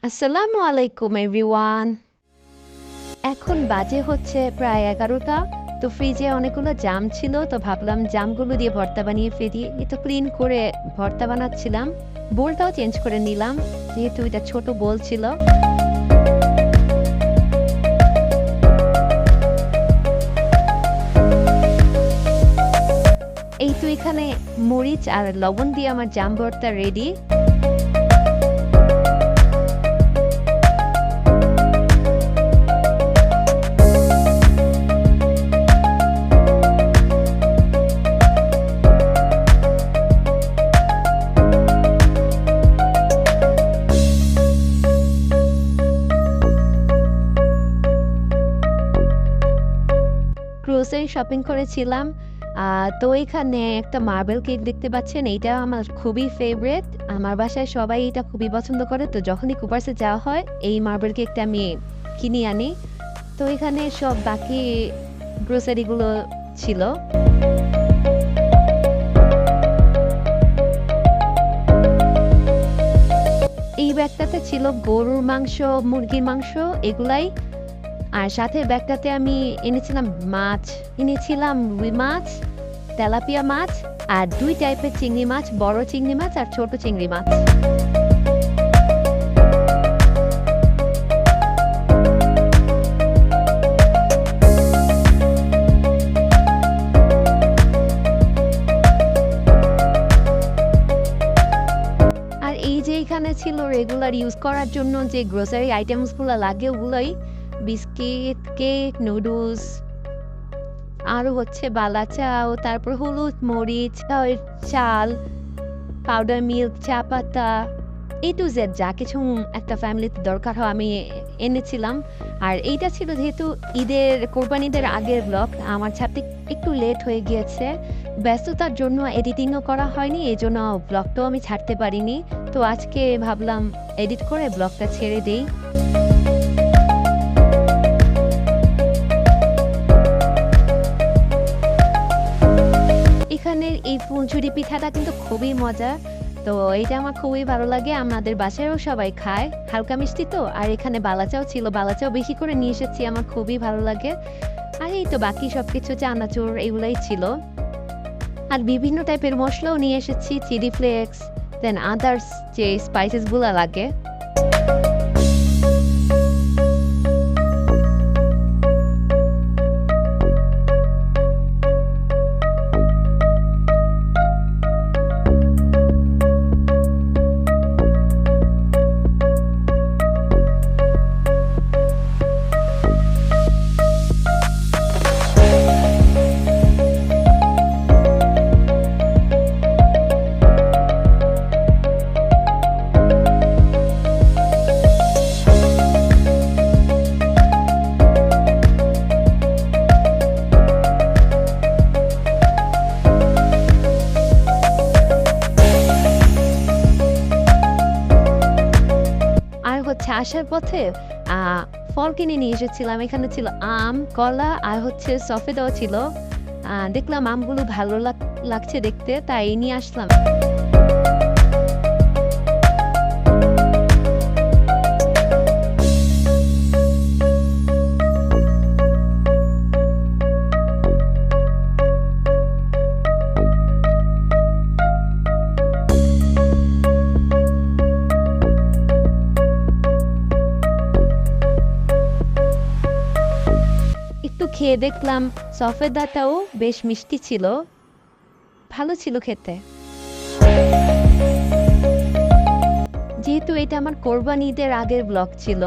আসসালামু আলাইকুম এভরিওয়ান। এখন বাজে হচ্ছে প্রায় ১১টা। তো ফ্রিজে অনেকগুলো জাম ছিল, তো ভাবলাম জামগুলো দিয়ে ভর্তা বানিয়ে ফেলি। তো ক্লিন করে ভর্তা বানাচ্ছিলাম। বোলটাও চেঞ্জ করে নিলাম, যেহেতু এটা ছোট বোল ছিল। এই তো এখানে মরিচ আর লবণ দিয়ে আমার জাম ভর্তা রেডি। গ্রোসারি শপিং করেছিলাম। তো এখানে একটা মার্বেল কেক দেখতে পাচ্ছেন, এইটা আমার খুবই ফেভারিট। আমার বাসায় সবাই এটা খুবই পছন্দ করে। তো যখনই কুপার্সে যাওয়া হয় এই মার্বেল কেকটা আমি কিনে আনি। তো এখানে সব বাকি গ্রোসারিগুলো ছিল। এই ব্যাগটাতে ছিল গরুর মাংস, মুরগির মাংস, এগুলাই। আর সাথে ব্যাগটাতে আমি এনেছিলাম মাছ, এনেছিলাম রুই মাছ, তেলাপিয়া মাছ আর ২ টাইপের চিংড়ি মাছ, বড় চিংড়ি মাছ আর ছোট চিংড়ি মাছ। আর এই যে এখানে ছিল রেগুলার ইউজ করার জন্য যে গ্রোসারি আইটেমসগুলো লাগে ওগুলোই, বিস্কিট, কেক, নুডলস, আরও হচ্ছে বালা চাও, তারপর হলুদ, মরিচ, চাল, পাউডার মিল্ক, চা পাতা, A to Z যা কিছু একটা ফ্যামিলিতে দরকার হয় আমি এনেছিলাম। আর এইটা ছিল যেহেতু কোরবানিদের আগের ব্লগ, আমার ছাড়তে একটু লেট হয়ে গিয়েছে। ব্যস্ততার জন্য এডিটিংও করা হয়নি, এজন্য ব্লগটাও আমি ছাড়তে পারিনি। তো আজকে ভাবলাম এডিট করে ব্লগটা ছেড়ে দেই। এখানের এই ফুলঝুরি পিঠাটা কিন্তু খুবই মজা। তো এটা আমার খুবই ভালো লাগে, আমাদের বাসায়ও সবাই খায়। হালকা মিষ্টি তো, আর এখানে বালাচাও ছিল, বালাচাও বেশি করে নিয়ে এসেছি, আমার খুবই ভালো লাগে। আর এই তো বাকি সবকিছু চানাচুর এগুলাই ছিল। আর বিভিন্ন টাইপের মশলাও নিয়ে এসেছি, চিলি ফ্লেক্স, দেন আদার্স যে স্পাইসেসগুলো লাগে। আর হচ্ছে আসার পথে ফল কিনে নিয়ে এসেছিলাম। এখানে ছিল আম, কলা আর হচ্ছে সফেদাও ছিল। দেখলাম আমগুলো ভালো লাগছে দেখতে, তাই নিয়ে আসলাম। একটু খেয়ে দেখলাম সফেদাটাও বেশ মিষ্টি ছিল, ভালো ছিল খেতে। যেহেতু এটা আমার কোরবানি ঈদের আগের ব্লগ ছিল,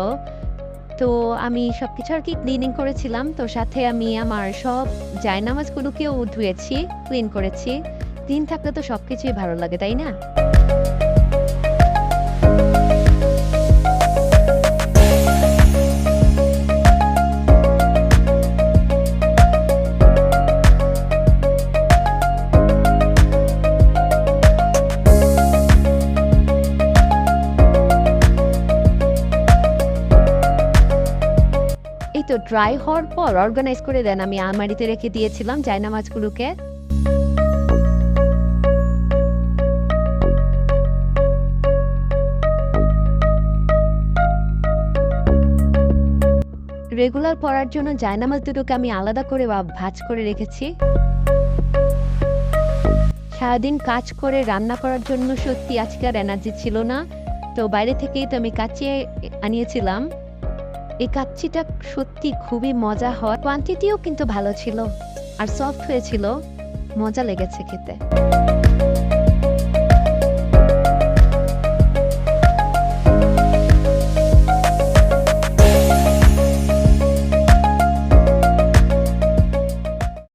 তো আমি সবকিছু আর কি ক্লিনিং করেছিলাম। তো সাথে আমি আমার সব জায়নামাজগুলোকেও ধুয়েছি, ক্লিন করেছি। ক্লিন থাকলে তো সবকিছুই ভালো লাগে, তাই না? এই তো ড্রাই হওয়ার পর অর্গানাইজ করে দেন আমি আলমারিতে রেখে দিয়েছিলাম জায়নামাজগুলোকে। রেগুলার পড়ার জন্য জায়নামাজ দুটোকে আমি আলাদা করে ভাঁজ করে রেখেছি। সারাদিন কাজ করে রান্না করার জন্য সত্যি আজকে আর এনার্জি ছিল না, তো বাইরে থেকেই তো আমি কাচ্চি আনিয়েছিলাম। এই কাচ্চিটা সত্যি খুবই মজা হয়, কোয়ান্টিটিও কিন্তু ভালো ছিল আর সফট হয়েছিল, মজা লেগেছে খেতে।